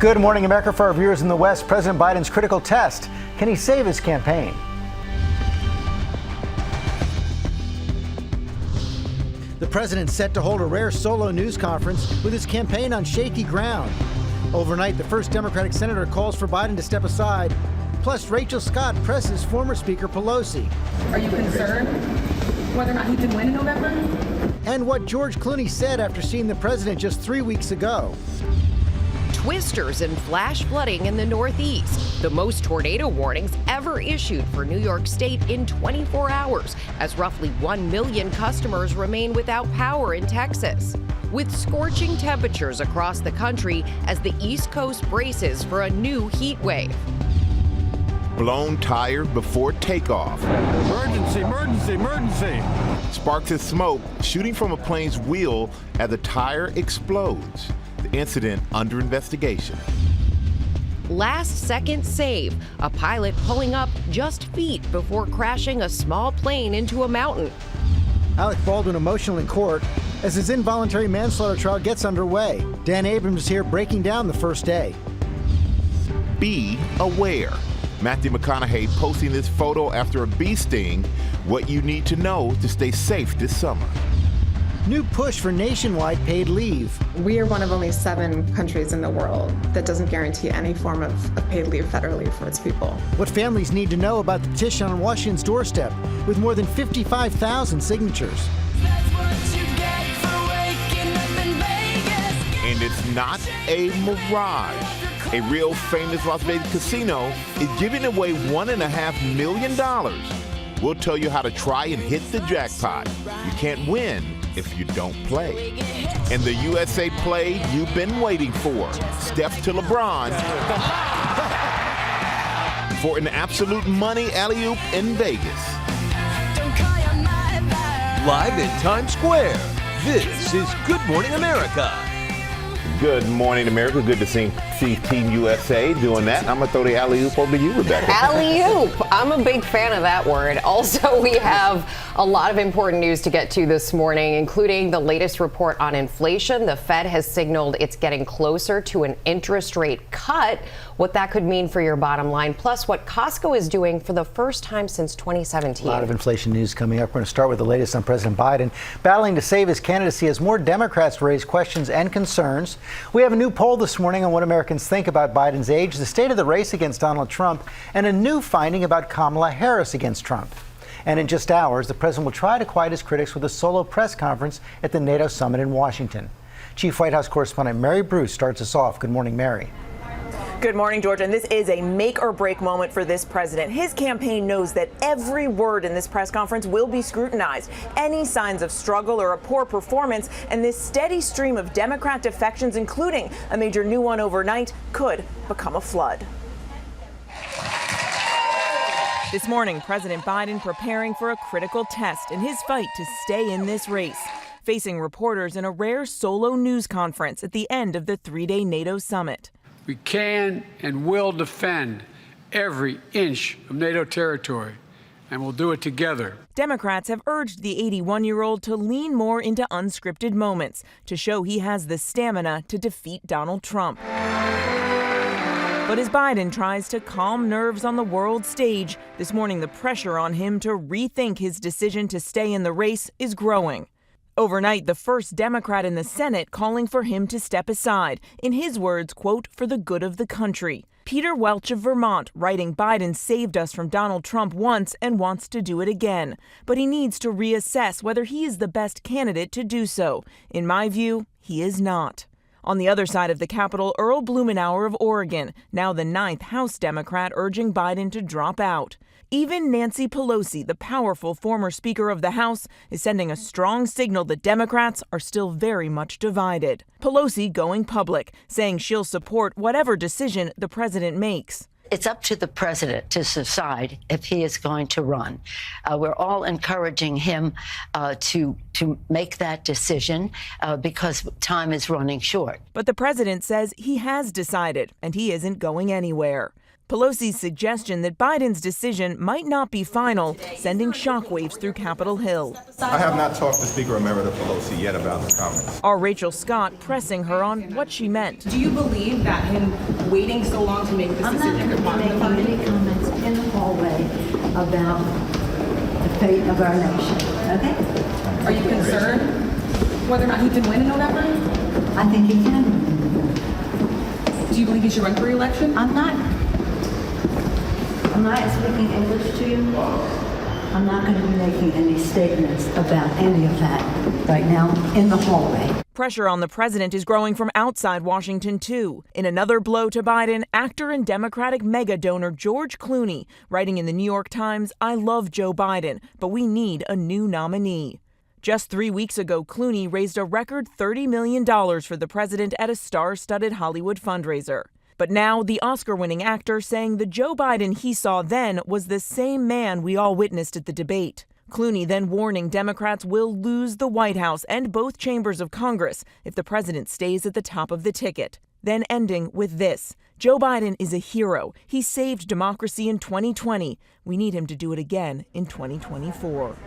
Good morning, America. For our viewers in the West, President Biden's critical test. Can he save his campaign? The president's set to hold a rare solo news conference with his campaign on shaky ground. Overnight, the first Democratic senator calls for Biden to step aside. Plus, Rachel Scott presses former Speaker Pelosi. Are you concerned whether or not he can win in November? And what George Clooney said after seeing the president just 3 weeks ago. Twisters and flash flooding in the Northeast. The most tornado warnings ever issued for New York State in 24 hours, as roughly 1 million customers remain without power in Texas. With scorching temperatures across the country as the East Coast braces for a new heat wave. Blown tire before takeoff. Emergency, emergency, emergency. Sparks of smoke shooting from a plane's wheel as the tire explodes. The incident under investigation. Last second save, a pilot pulling up just feet before crashing a small plane into a mountain. Alec Baldwin emotional in court as his involuntary manslaughter trial gets underway. Dan Abrams is here breaking down the first day. Be aware. Matthew McConaughey posting this photo after a bee sting. What you need to know to stay safe this summer. New push for nationwide paid leave. We are one of only 7 countries in the world that doesn't guarantee any form of paid leave federally for its people. What families need to know about the petition on Washington's doorstep with more than 55,000 signatures. And it's not a mirage. A real famous Las Vegas casino is giving away $1.5 million. We'll tell you how to try and hit the jackpot. You can't win if you don't play. And the USA play you've been waiting for. Steph to LeBron for an absolute money alley-oop in Vegas. Live in Times Square, this is Good Morning America. Good morning, America. Good to see Team USA doing that. I'm going to throw the alley-oop over to you, Rebecca. Alley-oop. I'm a big fan of that word. Also, we have a lot of important news to get to this morning, including the latest report on inflation. The Fed has signaled it's getting closer to an interest rate cut, what that could mean for your bottom line, plus what Costco is doing for the first time since 2017. A lot of inflation news coming up. We're going to start with the latest on President Biden. Battling to save his candidacy as more Democrats raise questions and concerns. We have a new poll this morning on what Americans think about Biden's age, the state of the race against Donald Trump, and a new finding about Kamala Harris against Trump. And in just hours, the president will try to quiet his critics with a solo press conference at the NATO summit in Washington. Chief White House correspondent Mary Bruce starts us off. Good morning, Mary. Good morning, George. And this is a make or break moment for this president. His campaign knows that every word in this press conference will be scrutinized. Any signs of struggle or a poor performance, and this steady stream of Democrat defections, including a major new one overnight, could become a flood. This morning, President Biden preparing for a critical test in his fight to stay in this race, facing reporters in a rare solo news conference at the end of the 3-day NATO summit. We can and will defend every inch of NATO territory, and we'll do it together. Democrats have urged the 81-year-old to lean more into unscripted moments to show he has the stamina to defeat Donald Trump. But as Biden tries to calm nerves on the world stage, this morning the pressure on him to rethink his decision to stay in the race is growing. Overnight, the first Democrat in the Senate calling for him to step aside. In his words, quote, for the good of the country. Peter Welch of Vermont writing Biden saved us from Donald Trump once and wants to do it again. But he needs to reassess whether he is the best candidate to do so. In my view, he is not. On the other side of the Capitol, Earl Blumenauer of Oregon, now the 9th House Democrat, urging Biden to drop out. Even Nancy Pelosi, the powerful former Speaker of the House, is sending a strong signal that Democrats are still very much divided. Pelosi going public, saying she'll support whatever decision the president makes. It's up to the president to decide if he is going to run. We're all encouraging him to make that decision because time is running short. But the president says he has decided and he isn't going anywhere. Pelosi's suggestion that Biden's decision might not be final, sending shockwaves through Capitol Hill. I have not talked to Speaker Emerita Pelosi yet about the comments. Our Rachel Scott pressing her on what she meant. Do you believe that him waiting so long to make this decision could harm the I'm not funding? going to make any comments in the hallway about the fate of our nation, okay? Are you concerned whether or not he can win in November? I think he can. Do you believe he should run for re-election? I'm not speaking English to you. I'm not going to be making any statements about any of that right now in the hallway. Pressure on the president is growing from outside Washington, too. In another blow to Biden, actor and Democratic mega donor George Clooney, writing in the New York Times, "I love Joe Biden, but we need a new nominee." Just 3 weeks ago, Clooney raised a record $30 million for the president at a star-studded Hollywood fundraiser. But now, the Oscar-winning actor saying the Joe Biden he saw then was the same man we all witnessed at the debate. Clooney then warning Democrats will lose the White House and both chambers of Congress if the president stays at the top of the ticket. Then ending with this: Joe Biden is a hero. He saved democracy in 2020. We need him to do it again in 2024.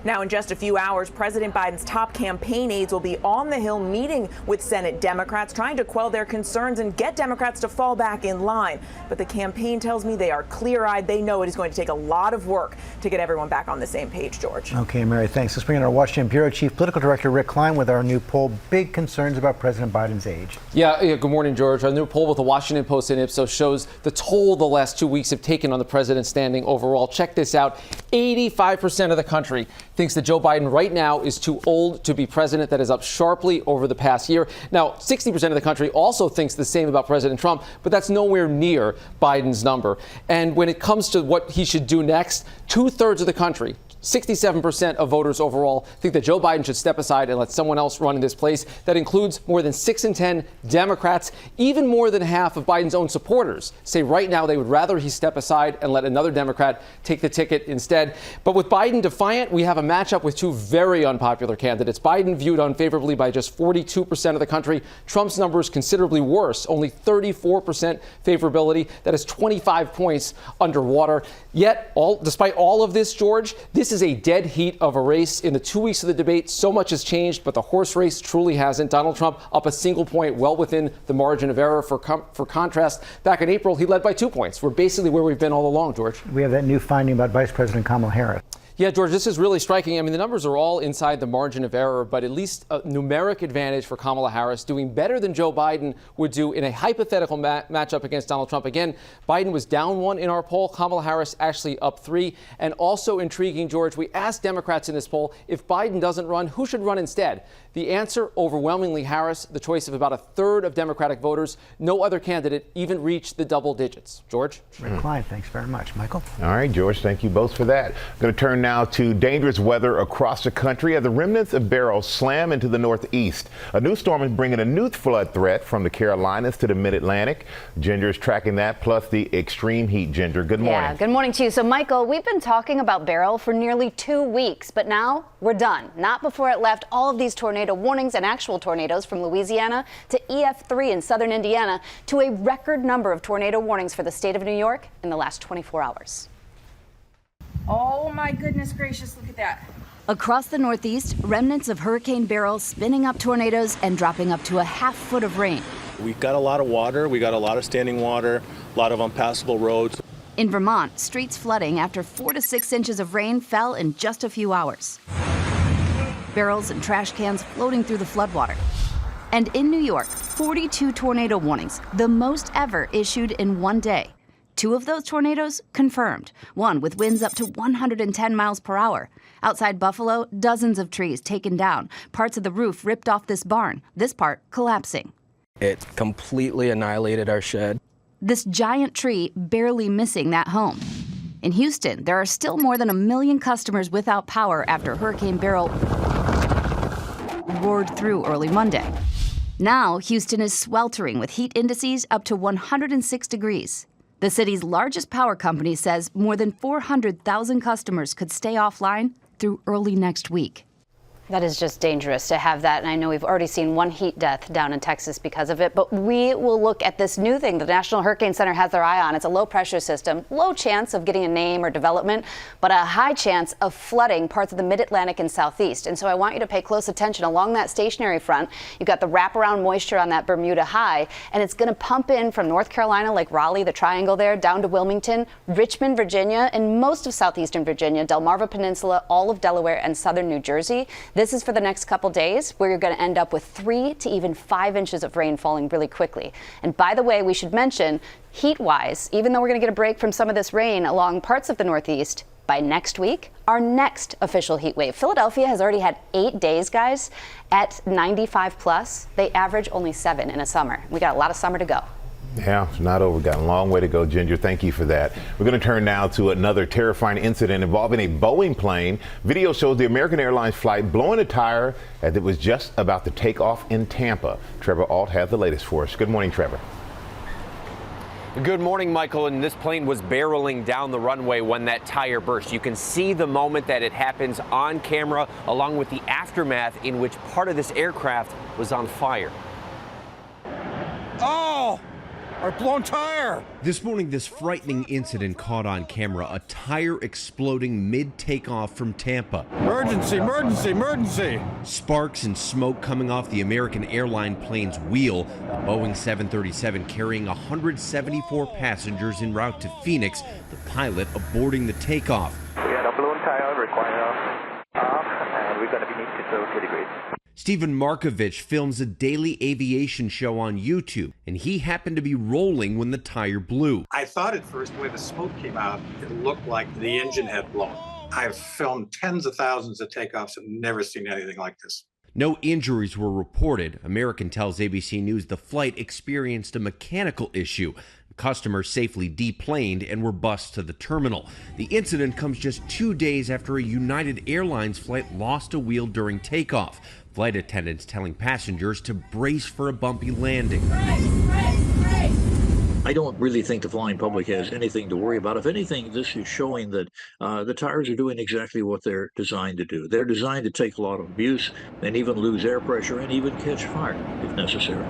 Now, in just a few hours, President Biden's top campaign aides will be on the Hill meeting with Senate Democrats, trying to quell their concerns and get Democrats to fall back in line. But the campaign tells me they are clear-eyed. They know it is going to take a lot of work to get everyone back on the same page, George. Okay, Mary, thanks. Let's bring in our Washington Bureau Chief Political Director Rick Klein with our new poll. Big concerns about President Biden's age. Yeah, good morning, George. Our new poll with the Washington Post and Ipsos shows the toll the last 2 weeks have taken on the president's standing overall. Check this out. 85% of the country thinks that Joe Biden right now is too old to be president. That is up sharply over the past year. Now, 60% of the country also thinks the same about President Trump, but that's nowhere near Biden's number. And when it comes to what he should do next, 2/3 of the country, 67% of voters overall, think that Joe Biden should step aside and let someone else run in this place. That includes more than 6 in 10 Democrats. Even more than half of Biden's own supporters say right now they would rather he step aside and let another Democrat take the ticket instead. But with Biden defiant, we have a matchup with two very unpopular candidates. Biden viewed unfavorably by just 42% of the country. Trump's numbers considerably worse, only 34% favorability. That is 25 points underwater. Yet, despite all of this, George, this is a dead heat of a race. In the 2 weeks of the debate, so much has changed, but the horse race truly hasn't. Donald Trump up a single point, well within the margin of error. For contrast, back in April, he led by 2 points. We're basically where we've been all along, George. We have that new finding about Vice President Kamala Harris. Yeah, George, this is really striking. I mean, the numbers are all inside the margin of error, but at least a numeric advantage for Kamala Harris, doing better than Joe Biden would do in a hypothetical matchup against Donald Trump. Again, Biden was down 1 in our poll. Kamala Harris actually up 3. And also intriguing, George, we asked Democrats in this poll, if Biden doesn't run, who should run instead? The answer, overwhelmingly Harris, the choice of about 1/3 of Democratic voters. No other candidate even reached the double digits. George? Rick Klein, thanks very much. Michael? All right, George, thank you both for that. I'm going to turn now to dangerous weather across the country as the remnants of Beryl slam into the northeast. A new storm is bringing a new flood threat from the Carolinas to the mid-Atlantic. Ginger is tracking that, plus the extreme heat. Ginger, good morning. Yeah, good morning to you. So, Michael, we've been talking about Beryl for nearly 2 weeks, but now we're done. Not before it left all of these tornado warnings and actual tornadoes from Louisiana to EF3 in southern Indiana to a record number of tornado warnings for the state of New York in the last 24 hours. Oh my goodness gracious, look at that. Across the Northeast, remnants of Hurricane Beryl spinning up tornadoes and dropping up to a half foot of rain. We've got a lot of water. We got a lot of standing water, a lot of unpassable roads. In Vermont, streets flooding after 4 to 6 inches of rain fell in just a few hours. Barrels and trash cans floating through the floodwater. And in New York, 42 tornado warnings, the most ever issued in one day. 2 of those tornadoes confirmed, one with winds up to 110 miles per hour. Outside Buffalo, dozens of trees taken down, parts of the roof ripped off this barn, this part collapsing. It completely annihilated our shed. This giant tree barely missing that home. In Houston, there are still more than 1 million customers without power after Hurricane Beryl roared through early Monday. Now, Houston is sweltering with heat indices up to 106 degrees. The city's largest power company says more than 400,000 customers could stay offline through early next week. That is just dangerous to have that. And I know we've already seen one heat death down in Texas because of it. But we will look at this new thing the National Hurricane Center has their eye on. It's a low pressure system, low chance of getting a name or development, but a high chance of flooding parts of the mid-Atlantic and southeast. And so I want you to pay close attention along that stationary front. You've got the wraparound moisture on that Bermuda high, and it's going to pump in from North Carolina, like Raleigh, the triangle there, down to Wilmington, Richmond, Virginia, and most of southeastern Virginia, Delmarva Peninsula, all of Delaware, and southern New Jersey. This is for the next couple days, where you're going to end up with 3 to even 5 inches of rain falling really quickly. And by the way, we should mention, heat-wise, even though we're going to get a break from some of this rain along parts of the Northeast, by next week, our next official heat wave. Philadelphia has already had 8 days, guys, at 95 plus. They average only 7 in a summer. We got a lot of summer to go. Yeah, it's not over. Got a long way to go, Ginger. Thank you for that. We're going to turn now to another terrifying incident involving a Boeing plane. Video shows the American Airlines flight blowing a tire as it was just about to take off in Tampa. Trevor Ault has the latest for us. Good morning, Trevor. Good morning, Michael. And this plane was barreling down the runway when that tire burst. You can see the moment that it happens on camera, along with the aftermath in which part of this aircraft was on fire. Oh! Our blown tire! This morning, this frightening incident caught on camera, a tire exploding mid-takeoff from Tampa. Emergency, emergency, emergency! Sparks and smoke coming off the American airline plane's wheel. The Boeing 737 carrying 174 passengers en route to Phoenix, the pilot aborting the takeoff. We had a blown tire required off, and we're going to be needing to 2 degrees. Stephen Markovich films a daily aviation show on YouTube, and he happened to be rolling when the tire blew. I thought at first, the way the smoke came out, it looked like the engine had blown. I've filmed tens of thousands of takeoffs and never seen anything like this. No injuries were reported. American tells ABC News the flight experienced a mechanical issue. Customers safely deplaned and were bused to the terminal. The incident comes just 2 days after a United Airlines flight lost a wheel during takeoff. Flight attendants telling passengers to brace for a bumpy landing. I don't really think the flying public has anything to worry about. If anything, this is showing that the tires are doing exactly what they're designed to do. They're designed to take a lot of abuse and even lose air pressure and even catch fire if necessary.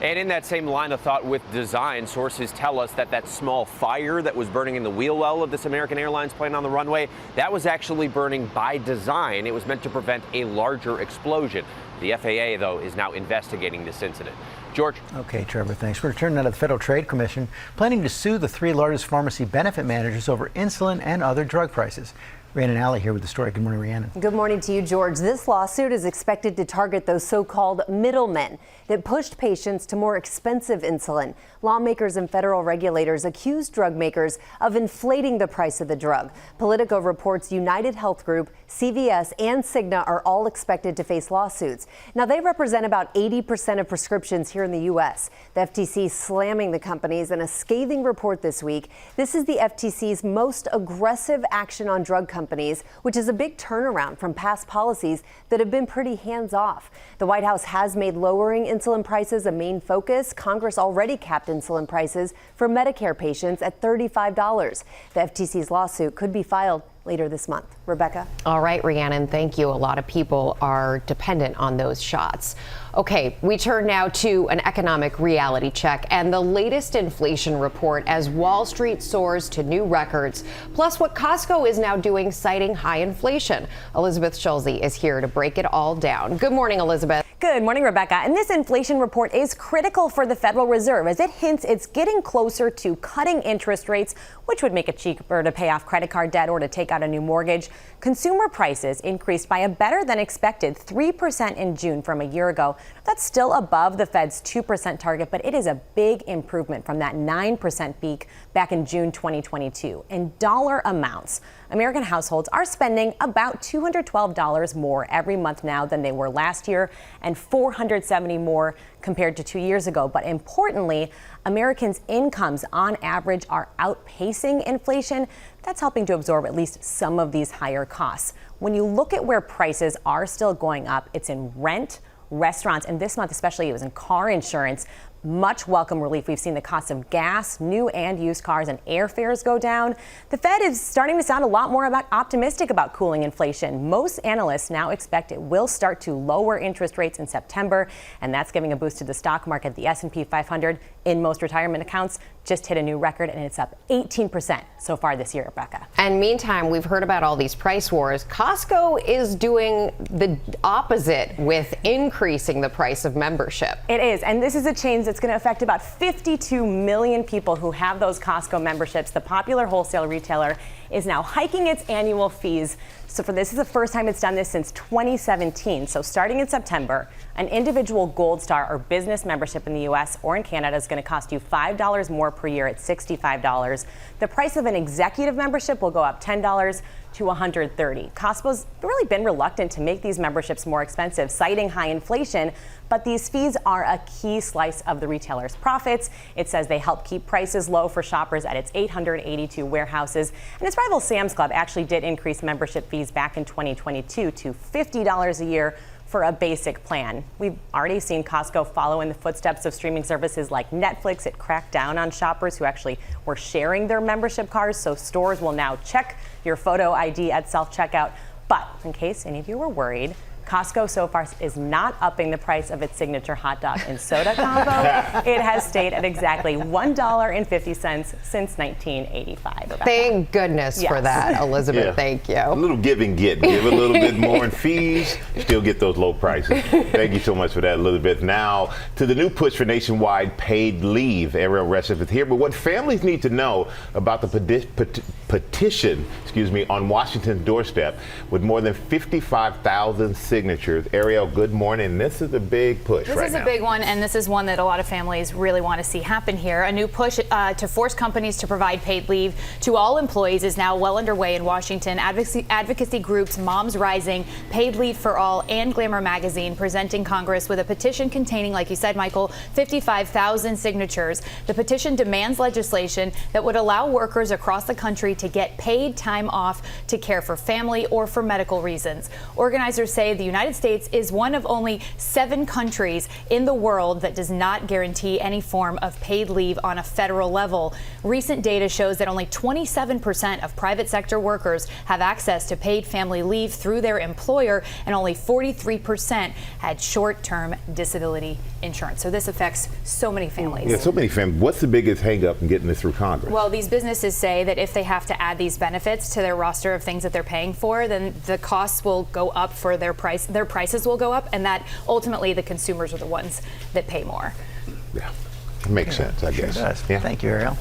And in that same line of thought with design, sources tell us that that small fire that was burning in the wheel well of this American Airlines plane on the runway, that was actually burning by design. It was meant to prevent a larger explosion. The FAA, though, is now investigating this incident. George? Okay, Trevor, thanks. We're turning now to the Federal Trade Commission, planning to sue the 3 largest pharmacy benefit managers over insulin and other drug prices. Rhiannon Alley here with the story. Good morning, Rhiannon. Good morning to you, George. This lawsuit is expected to target those so-called middlemen that pushed patients to more expensive insulin. Lawmakers and federal regulators accuse drug makers of inflating the price of the drug. Politico reports United Health Group, CVS, and Cigna are all expected to face lawsuits. Now, they represent about 80% of prescriptions here in the U.S. The FTC slamming the companies in a scathing report this week. This is the FTC's most aggressive action on drug companies, which is a big turnaround from past policies that have been pretty hands-off. The White House has made lowering insulin prices a main focus. Congress already capped insulin prices for Medicare patients at $35. The FTC's lawsuit could be filed later this month. Rebecca? All right, Rhiannon, thank you. A lot of people are dependent on those shots. Okay, we turn now to an economic reality check and the latest inflation report as Wall Street soars to new records, plus what Costco is now doing citing high inflation. Elizabeth Schulze is here to break it all down. Good morning, Elizabeth. Good morning, Rebecca. And this inflation report is critical for the Federal Reserve as it hints it's getting closer to cutting interest rates, which would make it cheaper to pay off credit card debt or to take out a new mortgage. Consumer prices increased by a better than expected 3% in June from a year ago. That's still above the Fed's 2% target, but it is a big improvement from that 9% peak back in June 2022. In dollar amounts, American households are spending about $212 more every month now than they were last year, and $470 more compared to 2 years ago. But importantly, Americans' incomes on average are outpacing inflation. That's helping to absorb at least some of these higher costs. When you look at where prices are still going up, it's in rent, restaurants, and this month especially it was in car insurance. much welcome relief. We've seen the cost of gas, new and used cars, and airfares go down. The Fed is starting to sound a lot more optimistic about cooling inflation. Most analysts now expect it will start to lower interest rates in September, and that's giving a boost to the stock market. The S&P 500 in most retirement accounts just hit a new record, and it's up 18% so far this year, Rebecca. And meantime, we've heard about all these price wars. Costco is doing the opposite with increasing the price of membership. It is, and this is a change that's going to affect about 52 million people who have those Costco memberships. The popular wholesale retailer is now hiking its annual fees. So this is the first time it's done this since 2017. So starting in September, an individual Gold Star or business membership in the U.S. or in Canada is going to cost you $5 more per year at $65. The price of an executive membership will go up $10 to $130. Costco's really been reluctant to make these memberships more expensive, citing high inflation, but these fees are a key slice of the retailer's profits. It says they help keep prices low for shoppers at its 882 warehouses. And its rival Sam's Club actually did increase membership fees back in 2022 to $50 a year for a basic plan. We've already seen Costco follow in the footsteps of streaming services like Netflix. It cracked down on shoppers who actually were sharing their membership cards, so stores will now check your photo ID at self-checkout. But in case any of you were worried, Costco so far is not upping the price of its signature hot dog and soda combo. It has stayed at exactly $1.50 since 1985. Rebecca. Thank goodness for that, Elizabeth. Yeah. Thank you. A little give and get. Give a little bit more in fees, still get those low prices. Thank you so much for that, Elizabeth. Now, to the new push for nationwide paid leave. Ariel Recife is here. But what families need to know about the petition, on Washington's doorstep with more than 55,000 signatures. Ariel, good morning. This is a big push right now. This is a big one, and this is one that a lot of families really want to see happen here. A new push to force companies to provide paid leave to all employees is now well underway in Washington. Advocacy groups Moms Rising, Paid Leave for All, and Glamour Magazine presenting Congress with a petition containing, like you said, Michael, 55,000 signatures. The petition demands legislation that would allow workers across the country to get paid time off to care for family or for medical reasons. Organizers say the United States is one of only 7 countries in the world that does not guarantee any form of paid leave on a federal level. Recent data shows that only 27% of private sector workers have access to paid family leave through their employer, and only 43% had short-term disability insurance. So this affects so many families. Yeah, so many families. What's the biggest hang up in getting this through Congress? Well, these businesses say that if they have to add these benefits to their roster of things that they're paying for, then the costs will go up for their prices will go up, and that ultimately the consumers are the ones that pay more. Yeah, makes sense, I guess. Sure does. Yeah. Thank you, Ariel.